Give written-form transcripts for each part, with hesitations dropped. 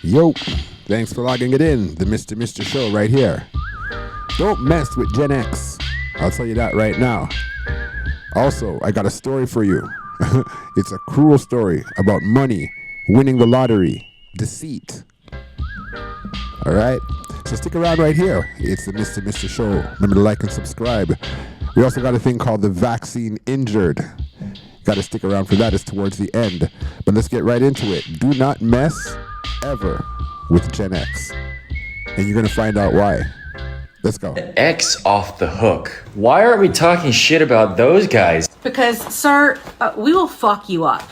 Yo, thanks for logging it in. The Mr. Show right here. Don't mess with Gen X. I'll tell you that right now. Also, I got a story for you. It's a cruel story about money, winning the lottery, deceit. All right? So stick around right here. It's the Mr. Show. Remember to like and subscribe. We also got a thing called the vaccine injured. Got to stick around for that. It's towards the end. But let's get right into it. Do not mess ever with Gen X. And you're going to find out why. Let's go. X off the hook. Why aren't we talking shit about those guys? Because, sir, we will fuck you up.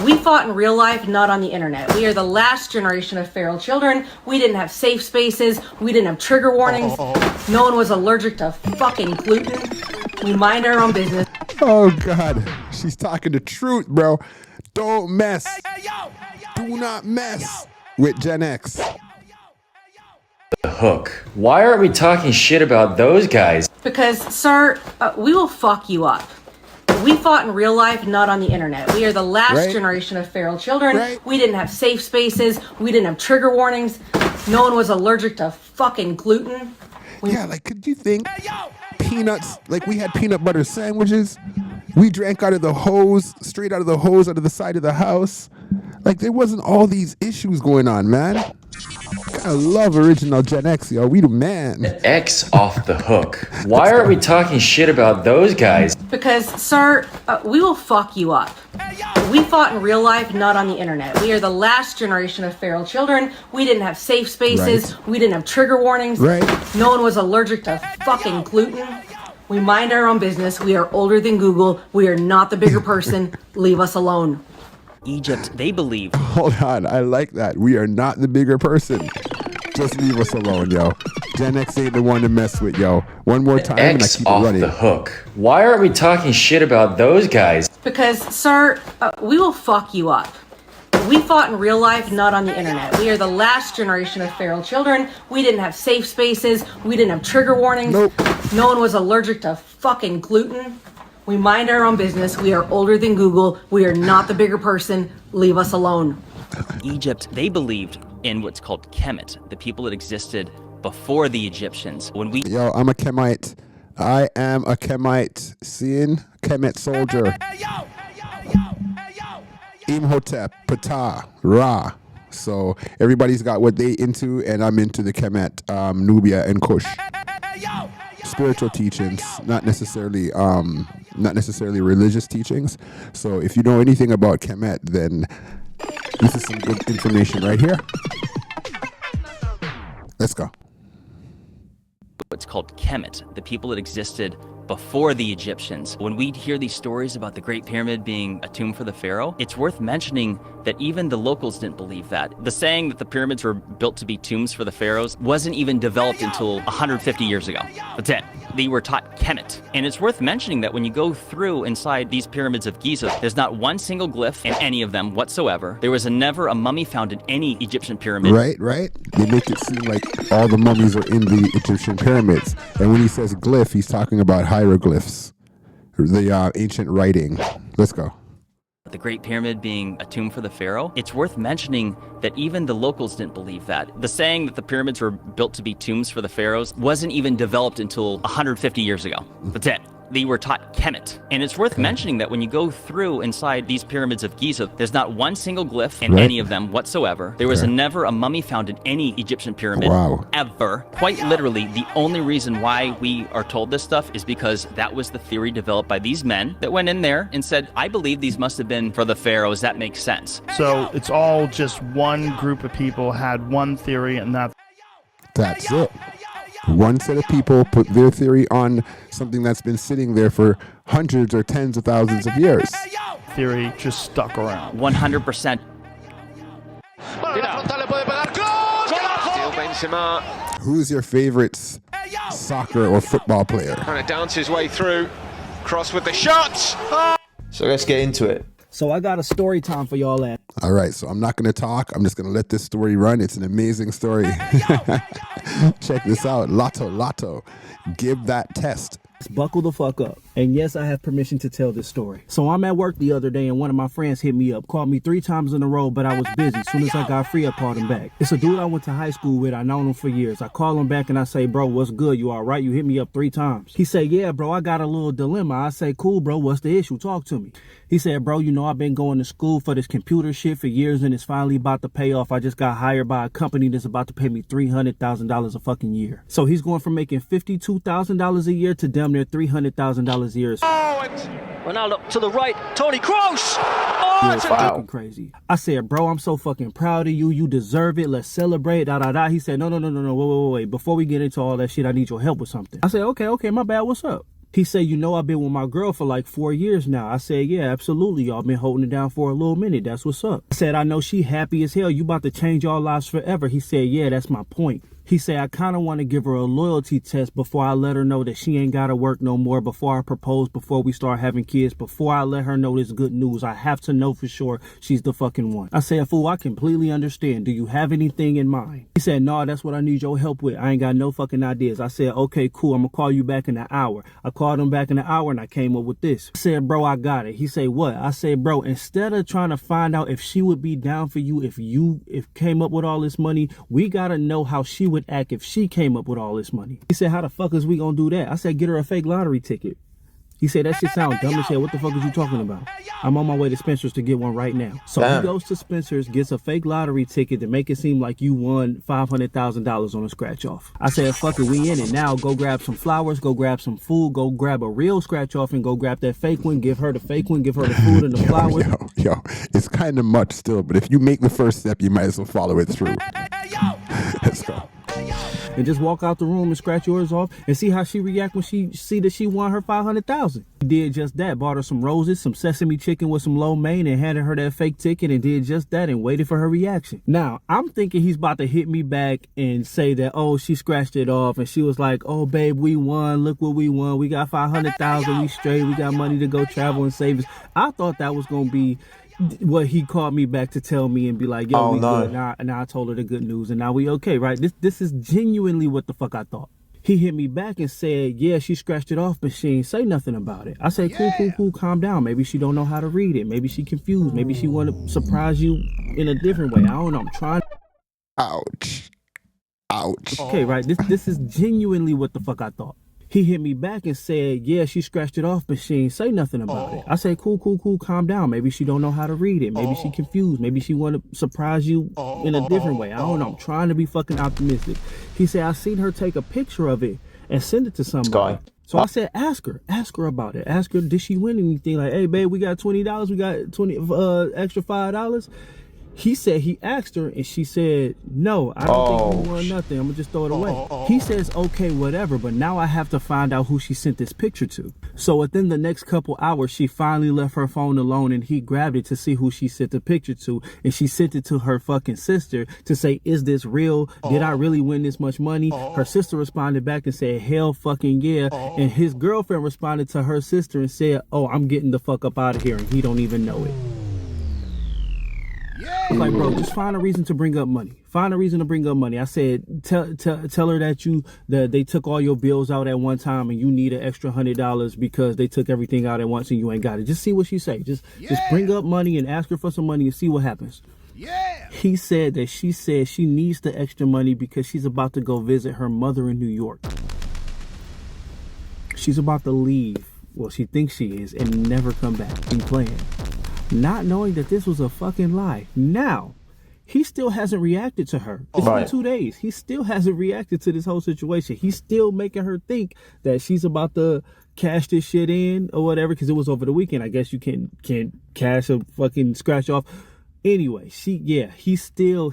We fought in real life, not on the internet. We are the last generation of feral children. We didn't have safe spaces. We didn't have trigger warnings. No one was allergic to fucking gluten. We mind our own business. Oh, God. She's talking the truth, bro. Don't mess. Do not mess with Gen X. The hook. Why aren't we talking shit about those guys? Because, sir, we will fuck you up. We fought in real life, not on the internet. We are the last generation of feral children. We didn't have safe spaces. We didn't have trigger warnings. No one was allergic to fucking gluten. Yeah, like, could you think peanuts, like we had peanut butter sandwiches. We drank out of the hose, straight out of the hose, out of the side of the house. Like, there wasn't all these issues going on, man. I love original Gen X, yo. We the man. X off the hook. Why aren't we talking shit about those guys? Because, sir, we will fuck you up. We fought in real life, not on the internet. We are the last generation of feral children. We didn't have safe spaces. We didn't have trigger warnings. No one was allergic to fucking gluten. We mind our own business. We are older than Google. We are not the bigger person. Leave us alone. Egypt, they believe. Hold on, I like that. We are not the bigger person. Just leave us alone, yo. Gen X ain't the one to mess with, yo. One more time and I X keep it off running. the hook. Why aren't we talking shit about those guys? Because, sir, we will fuck you up. We fought in real life, not on the internet. We are the last generation of feral children. We didn't have safe spaces. We didn't have trigger warnings. No one was allergic to fucking gluten. We mind our own business. We are older than Google. We are not the bigger person. Leave us alone. Egypt, they believed in what's called Kemet, the people that existed before the Egyptians. Yo, I'm a Kemite. I am a Kemite. Seeing? Kemet soldier. Imhotep, Ptah, Ra. So everybody's got what they into, and I'm into the Kemet, Nubia, and Kush. Spiritual teachings, not necessarily religious teachings. So if you know anything about Kemet, then this is some good information right here. Let's go. What's called Kemet, the people that existed before the Egyptians. When we hear these stories about the Great Pyramid being a tomb for the pharaoh, it's worth mentioning that even the locals didn't believe that. The saying that the pyramids were built to be tombs for the pharaohs wasn't even developed until 150 years ago. That's it. They were taught Kemet. And it's worth mentioning that when you go through inside these pyramids of Giza, there's not one single glyph in any of them whatsoever. There was never a mummy found in any Egyptian pyramid. Right. They make it seem like all the mummies are in the Egyptian pyramids. And when he says glyph, he's talking about hieroglyphs, the ancient writing. Let's go. The Great Pyramid being a tomb for the pharaoh, it's worth mentioning that even the locals didn't believe that. The saying that the pyramids were built to be tombs for the pharaohs wasn't even developed until 150 years ago. That's it. They were taught Kemet. And it's worth mentioning that when you go through inside these pyramids of Giza, there's not one single glyph in any of them whatsoever. There was never a mummy found in any Egyptian pyramid ever. Quite literally, the only reason why we are told this stuff is because that was the theory developed by these men that went in there and said, I believe these must have been for the pharaohs. That makes sense. So it's all just one group of people had one theory, and that's it. One set of people put their theory on something that's been sitting there for hundreds or tens of thousands of years. Theory just stuck around. 100%. Who's your favorite soccer or football player? Trying to dance his way through. Cross with the shot. So let's get into it. So I got a story time for y'all at. All right, so I'm not going to talk. I'm just going to let this story run. It's an amazing story. Check this out. Lotto. Give that test. Buckle the fuck up. And yes, I have permission to tell this story. So I'm at work the other day and one of my friends hit me up, called me 3 times in a row, but I was busy. As soon as I got free, I called him back. It's a dude I went to high school with. I known him for years. I call him back and I say, bro, what's good? You all right? You hit me up 3 times. He said, yeah, bro, I got a little dilemma. I say, cool, bro, what's the issue? Talk to me. He said, bro, you know, I've been going to school for this computer shit for years and it's finally about to pay off. I just got hired by a company that's about to pay me $300,000 a fucking year. So he's going from making $52,000 a year to damn near $300,000 a year. Ronaldo to the right, Tony Kroos. Oh, it's fucking crazy. I said, bro, I'm so fucking proud of you. You deserve it. Let's celebrate. Da da da. He said, no. Wait. Before we get into all that shit, I need your help with something. I said, okay, my bad. What's up? He said, you know, I've been with my girl for like 4 years now. I said, yeah, absolutely. Y'all been holding it down for a little minute. That's what's up. I said, I know she happy as hell. You about to change y'all lives forever. He said, yeah, that's my point. He said, I kind of want to give her a loyalty test before I let her know that she ain't got to work no more, before I propose, before we start having kids, before I let her know this good news. I have to know for sure she's the fucking one. I said, fool, I completely understand. Do you have anything in mind? He said, no, that's what I need your help with. I ain't got no fucking ideas. I said, okay, cool. I'm going to call you back in an hour. I called him back in an hour and I came up with this. I said, bro, I got it. He said, what? I said, bro, instead of trying to find out if she would be down for you, if came up with all this money, we got to know how she would act if she came up with all this money. He said, how the fuck is we gonna do that? I said, get her a fake lottery ticket. He said, that shit sound dumb as hell. What the fuck is you talking about? I'm on my way to Spencer's to get one right now. So he goes to Spencer's, gets a fake lottery ticket to make it seem like you won $500,000 on a scratch off. I said, fuck it, we in it now. Go grab some flowers, go grab some food, go grab a real scratch off and go grab that fake one. Give her the fake one, give her the food and the flowers. Yo, it's kind of much still, but if you make the first step, you might as well follow it through. Let's go. And just walk out the room and scratch yours off and see how she react when she see that she won her $500,000. He did just that, bought her some roses, some sesame chicken with some lo mein and handed her that fake ticket and did just that and waited for her reaction. Now, I'm thinking he's about to hit me back and say that, oh, she scratched it off and she was like, oh, babe, we won. Look what we won. We got $500,000. We straight. We got money to go travel and save us. I thought that was going to be what he called me back to tell me and be like, yo, we good. Now I told her the good news and now we okay, right? This is genuinely what the fuck I thought. He hit me back and said, yeah, she scratched it off, but she ain't say nothing about it. I said, cool, calm down. Maybe she don't know how to read it. Maybe she confused. Maybe she want to surprise you in a different way. I don't know. I'm trying. Ouch. Okay, right? This is genuinely what the fuck I thought. He hit me back and said, yeah, she scratched it off, but she ain't say nothing about it. I said, cool, calm down. Maybe she don't know how to read it. Maybe she confused. Maybe she want to surprise you in a different way. I don't know. I'm trying to be fucking optimistic. He said, I seen her take a picture of it and send it to somebody. So I said, ask her about it. Ask her, did she win anything? Like, hey, babe, we got $20. We got extra $5. He said he asked her and she said, no, I don't think you won nothing. I'm gonna just throw it away. He says, okay, whatever. But now I have to find out who she sent this picture to. So within the next couple hours, she finally left her phone alone and he grabbed it to see who she sent the picture to. And she sent it to her fucking sister to say, is this real? Did I really win this much money? Her sister responded back and said, hell fucking yeah. And his girlfriend responded to her sister and said, oh, I'm getting the fuck up out of here. And he don't even know it. I was like, bro, just find a reason to bring up money. I said, tell her that they took all your bills out at one time and you need an extra $100 because they took everything out at once and you ain't got it. Just see what she say. Just bring up money and ask her for some money and see what happens. Yeah. He said that she said she needs the extra money because she's about to go visit her mother in New York. She's about to leave. Well, she thinks she is and never come back. Be playing. Not knowing that this was a fucking lie. Now, he still hasn't reacted to her. It's been 2 days. He still hasn't reacted to this whole situation. He's still making her think that she's about to cash this shit in or whatever because it was over the weekend. I guess you can't cash a fucking scratch off. Anyway, he still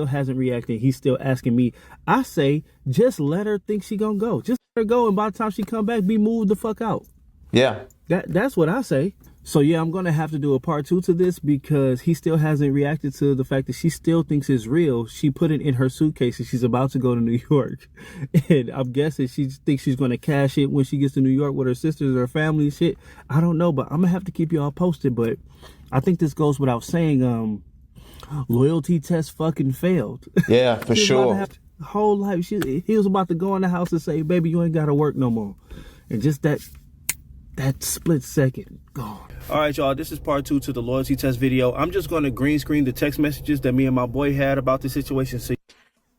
hasn't reacted. He's still asking me. I say, just let her think she gonna go. Just let her go, and by the time she come back, be moved the fuck out. Yeah. That's what I say. So yeah, I'm gonna have to do a part 2 to this because he still hasn't reacted to the fact that she still thinks it's real. She put it in her suitcase and she's about to go to New York. And I'm guessing she thinks she's gonna cash it when she gets to New York with her sisters or her family and shit. I don't know, but I'm gonna have to keep y'all posted. But I think this goes without saying, loyalty test fucking failed. Yeah, for sure. Whole life, he was about to go in the house and say, baby, you ain't gotta work no more. And just that split second, gone. All right, y'all, this is part 2 to the loyalty test video. I'm just going to green screen the text messages that me and my boy had about the situation so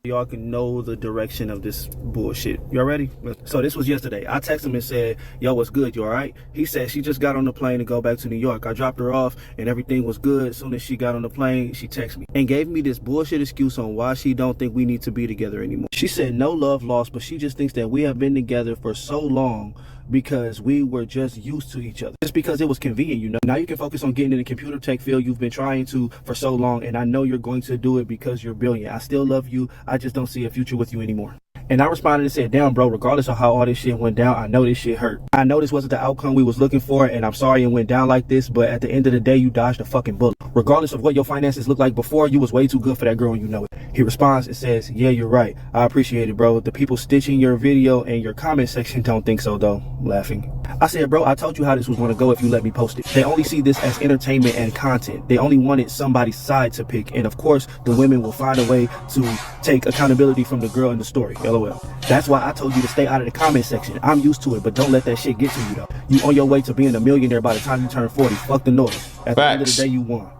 y'all can know the direction of this bullshit. Y'all ready? So this was yesterday. I texted him and said, yo, what's good? You all right? He said she just got on the plane to go back to New York. I dropped her off and everything was good. As soon as she got on the plane, she texted me and gave me this bullshit excuse on why she don't think we need to be together anymore. She said no love lost, but she just thinks that we have been together for so long because we were just used to each other. Just because it was convenient, you know. Now you can focus on getting in the computer tech field you've been trying to for so long, and I know you're going to do it because you're brilliant. I still love you. I just don't see a future with you anymore. And I responded and said, damn, bro, regardless of how all this shit went down, I know this shit hurt. I know this wasn't the outcome we was looking for, and I'm sorry it went down like this, but at the end of the day, you dodged a fucking bullet. Regardless of what your finances looked like before, you was way too good for that girl and you know it. He responds and says, yeah, you're right. I appreciate it, bro. The people stitching your video and your comment section don't think so, though. Laughing. I said, bro, I told you how this was going to go if you let me post it. They only see this as entertainment and content. They only wanted somebody's side to pick. And of course, the women will find a way to take accountability from the girl in the story. LOL. That's why I told you to stay out of the comment section. I'm used to it, but don't let that shit get to you, though. You on your way to being a millionaire by the time you turn 40. Fuck the noise. At the end of the day, you won.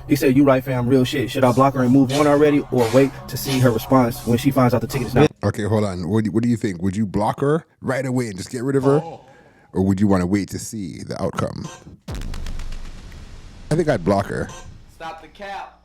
He said, you right, fam, real shit. Should I block her and move on already or wait to see her response when she finds out the ticket is not? Okay, hold on. What do you think? Would you block her right away and just get rid of her? Or would you want to wait to see the outcome? I think I'd block her. Stop the cap.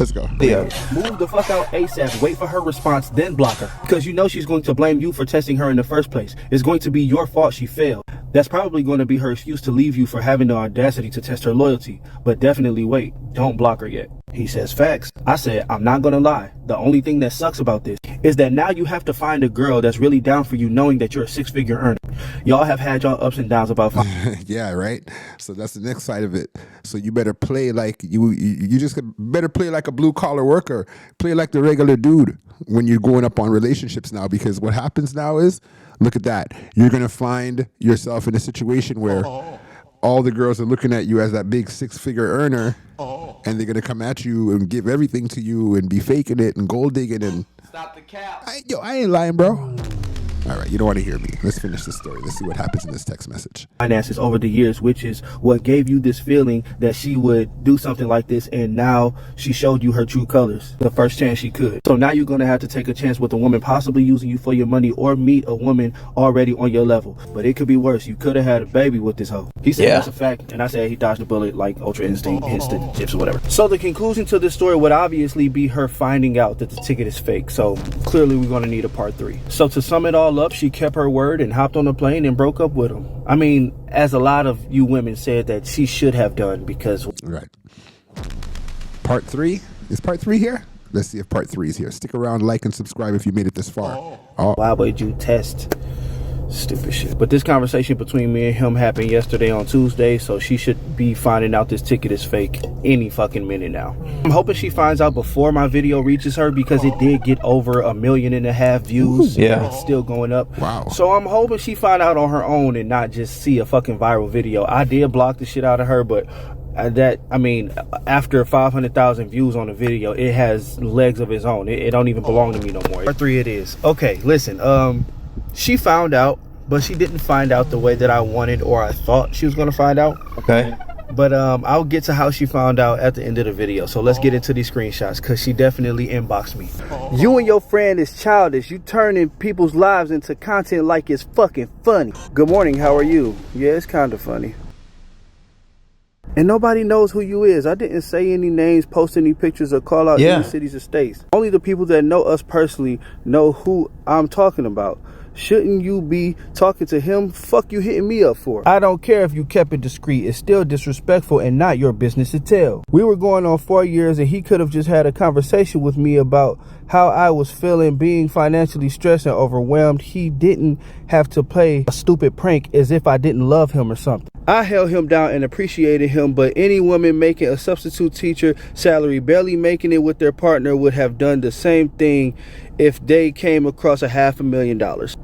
Let's go. Yeah. Move the fuck out ASAP. Wait for her response, then block her. Because you know she's going to blame you for testing her in the first place. It's going to be your fault she failed. That's probably going to be her excuse to leave you for having the audacity to test her loyalty. But definitely wait. Don't block her yet. He says facts. I said, I'm not going to lie. The only thing that sucks about this is that now you have to find a girl that's really down for you knowing that you're a 6-figure earner. Y'all have had y'all ups and downs about yeah, right? So that's the next side of it. So you better play like you just better play like a blue collar worker. Play like the regular dude when you're going up on relationships now, because what happens now is, look at that. You're going to find yourself in a situation where all the girls are looking at you as that big 6-figure earner, and they're going to come at you and give everything to you and be faking it and gold digging and Stop the cap. I ain't lying, bro. All right, you don't want to hear me. Let's finish the story. Let's see what happens in this text message. Finances over the years, which is what gave you this feeling that she would do something like this, and now she showed you her true colors the first chance she could. So now you're going to have to take a chance with a woman possibly using you for your money, or meet a woman already on your level. But it could be worse. You could have had a baby with this hoe. He said that's a fact, and I said he dodged a bullet like Ultra Instinct, Instant Chips or whatever. So the conclusion to this story would obviously be her finding out that the ticket is fake. So clearly we're going to need a part 3. So to sum it all up, she kept her word and hopped on a plane and broke up with him. I mean, as a lot of you women said that she should have done, because... Right. Part 3? Is part 3 here? Let's see if part 3 is here. Stick around, like, and subscribe if you made it this far. Why would you test? Stupid shit. But this conversation between me and him happened yesterday on Tuesday, so she should be finding out this ticket is fake any fucking minute now. I'm hoping she finds out before my video reaches her, because it did get over 1.5 million views. Yeah. It's still going up. Wow. So I'm hoping she find out on her own and not just see a fucking viral video. I did block the shit out of her, but after 500,000 views on the video, it has legs of its own. It don't even belong to me no more. Part 3 it is. Okay, listen, she found out, but she didn't find out the way that I wanted or I thought she was going to find out. Okay. But I'll get to how she found out at the end of the video. So let's get into these screenshots, because she definitely inboxed me. You and your friend is childish. You turning people's lives into content like it's fucking funny. Good morning, how are you? Yeah, it's kind of funny. And nobody knows who you is. I didn't say any names, post any pictures, or call out any cities or states. Only the people that know us personally know who I'm talking about. Shouldn't you be talking to him? Fuck you hitting me up for? I don't care if you kept it discreet. It's still disrespectful and not your business to tell. We were going on 4 years, and he could have just had a conversation with me about how I was feeling, being financially stressed and overwhelmed. He didn't have to play a stupid prank as if I didn't love him or something. I held him down and appreciated him, but any woman making a substitute teacher salary, barely making it with their partner, would have done the same thing if they came across $500,000.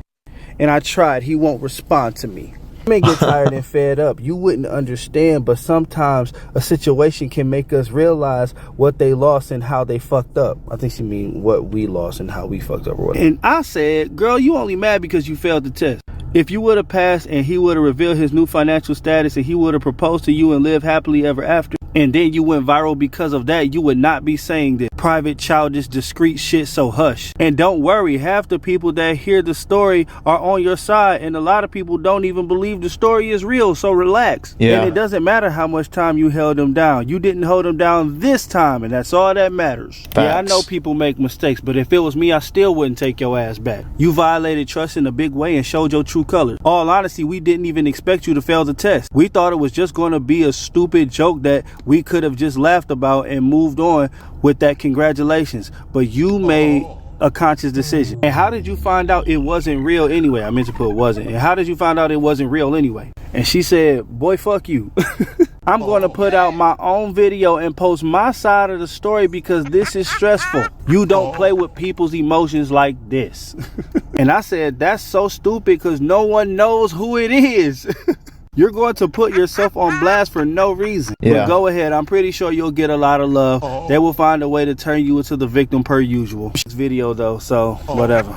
And I tried. He won't respond to me. may get tired and fed up. You wouldn't understand, but sometimes a situation can make us realize what they lost and how they fucked up. I think she mean what we lost and how we fucked up. And I said, girl, you only mad because you failed the test. If you would have passed and he would have revealed his new financial status and he would have proposed to you and lived happily ever after, and then you went viral because of that, you would not be saying this private, childish, discreet shit, so hush. And don't worry, half the people that hear the story are on your side, and a lot of people don't even believe the story is real, so relax. Yeah. And it doesn't matter how much time you held them down. You didn't hold them down this time, and that's all that matters. Facts. Yeah, I know people make mistakes, but if it was me, I still wouldn't take your ass back. You violated trust in a big way and showed your true colors. All honesty, we didn't even expect you to fail the test. We thought it was just going to be a stupid joke that we could have just laughed about and moved on with that. Congratulations. But you made a conscious decision. And how did you find out it wasn't real anyway? I meant to put wasn't. And how did you find out it wasn't real anyway? And she said, boy, fuck you. I'm going to put out my own video and post my side of the story because this is stressful. You don't play with people's emotions like this. And I said, that's so stupid because no one knows who it is. You're going to put yourself on blast for no reason. Yeah. But go ahead. I'm pretty sure you'll get a lot of love. They will find a way to turn you into the victim per usual. This video though, so whatever.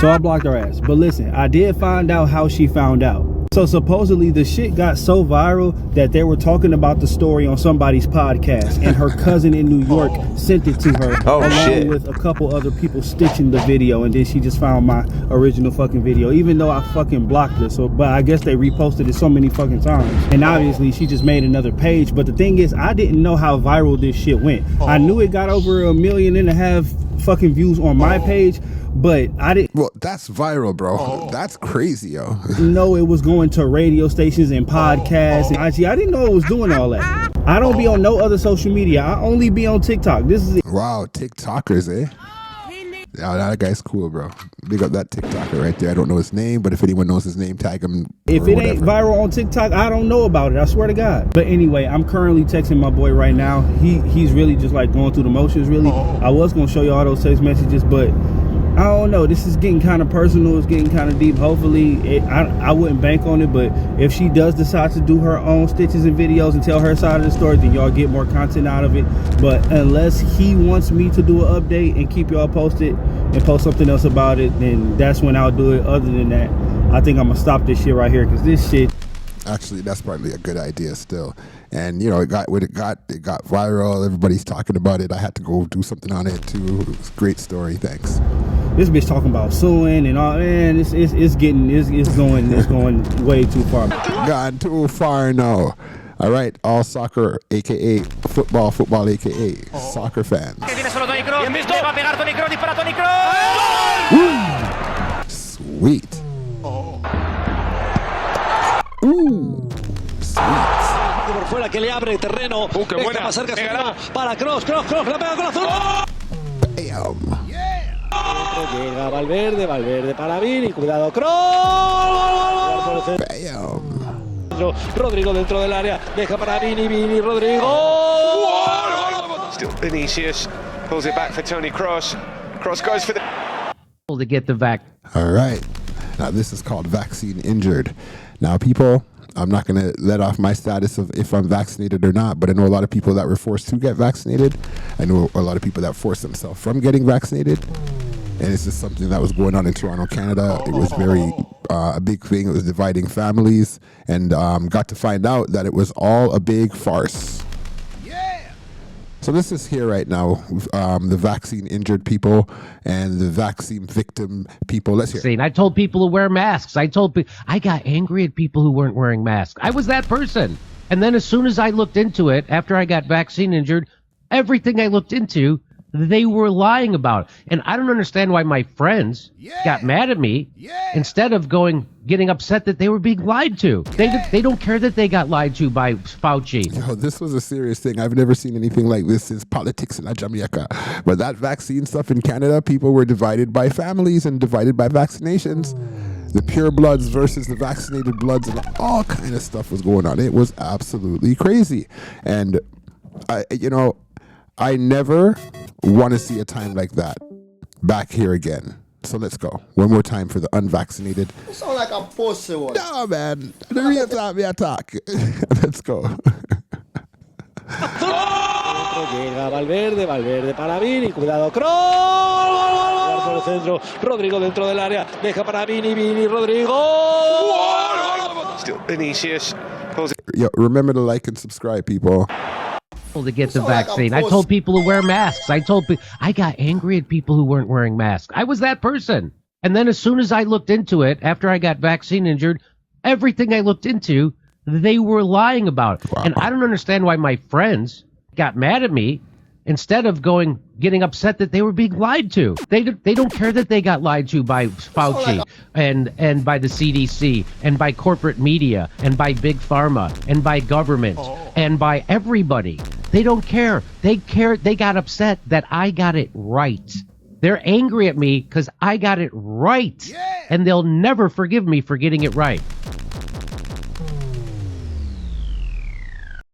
So I blocked her ass. But listen, I did find out how she found out. So supposedly the shit got so viral that they were talking about the story on somebody's podcast, and her cousin in New York sent it to her along with a couple other people stitching the video, and then she just found my original fucking video, even though I fucking blocked her. So, but I guess they reposted it so many fucking times, and obviously she just made another page. But the thing is, I didn't know how viral this shit went. I knew it got over 1.5 million fucking views on my page, but I didn't. Well, that's viral, bro. That's crazy, yo. Know it was going to radio stations and podcasts and IG. I didn't know it was doing all that. I don't be on no other social media. I only be on TikTok. This is it. Wow, TikTokers, eh? Yeah, that guy's cool, bro. Big up that TikToker right there. I don't know his name, but if anyone knows his name, tag him. If it ain't viral on TikTok, I don't know about it. I swear to God. But anyway, I'm currently texting my boy right now. He's really just like going through the motions, really. I was going to show you all those text messages, but I don't know. This is getting kind of personal. It's getting kind of deep. Hopefully, I wouldn't bank on it, but if she does decide to do her own stitches and videos and tell her side of the story, then y'all get more content out of it. But unless he wants me to do an update and keep y'all posted and post something else about it, then that's when I'll do it. Other than that, I think I'm gonna stop this shit right here, because this shit. Actually, that's probably a good idea still. And you know, it got viral. Everybody's talking about it. I had to go do something on it too. It was a great story. Thanks. This bitch talking about suing and all. Man, it's going way too far. Gone too far now. All right, all soccer, aka football, aka soccer fans. Sweet. Ooh, sweet. Por fuera que le abre terreno. Deja pasar Casemiro para Kroos, la pega con azul. Bam. Llega Valverde para Vini, cuidado Kroos. Bam. Rodrigo dentro del área, deja para Vini, Rodrigo. Still Vinicius pulls it back for Toni Kroos. Kroos goes for the to get the vaccine. All right. Now this is called vaccine injured. Now people, I'm not going to let off my status of if I'm vaccinated or not, but I know a lot of people that were forced to get vaccinated. I know a lot of people that forced themselves from getting vaccinated. And it's just something that was going on in Toronto, Canada. It was very a big thing. It was dividing families, and got to find out that it was all a big farce. So this is here right now, the vaccine injured people and the vaccine victim people. Let's hear. I told people to wear masks. I got angry at people who weren't wearing masks. I was that person. And then as soon as I looked into it, after I got vaccine injured, everything I looked into, they were lying about. And I don't understand why my friends got mad at me instead of getting upset that they were being lied to. They don't care that they got lied to by Fauci. Yo, this was a serious thing. I've never seen anything like this since politics in Jamaica. But that vaccine stuff in Canada, people were divided by families and divided by vaccinations. The pure bloods versus the vaccinated bloods, and all kind of stuff was going on. It was absolutely crazy. And I never want to see a time like that back here again. So let's go. One more time for the unvaccinated. You sound like a pussy one. No, man. The real time we attack. Let's go. Llega Valverde para Vini, cuidado, Kroos, por el centro, Rodrigo dentro del área, deja para Vini, Rodrigo. Still Vinicius pulls it. Yo, remember to like and subscribe, people. To get the vaccine. I told people to wear masks. I got angry at people who weren't wearing masks. I was that person. And then as soon as I looked into it, after I got vaccine injured, everything I looked into, they were lying about. Wow. And I don't understand why my friends got mad at me instead of getting upset that they were being lied to. They don't care that they got lied to by Fauci and by the CDC and by corporate media and by big pharma and by government and by everybody. They don't care. They got upset that I got it right. They're angry at me because I got it right. Yeah. And they'll never forgive me for getting it right.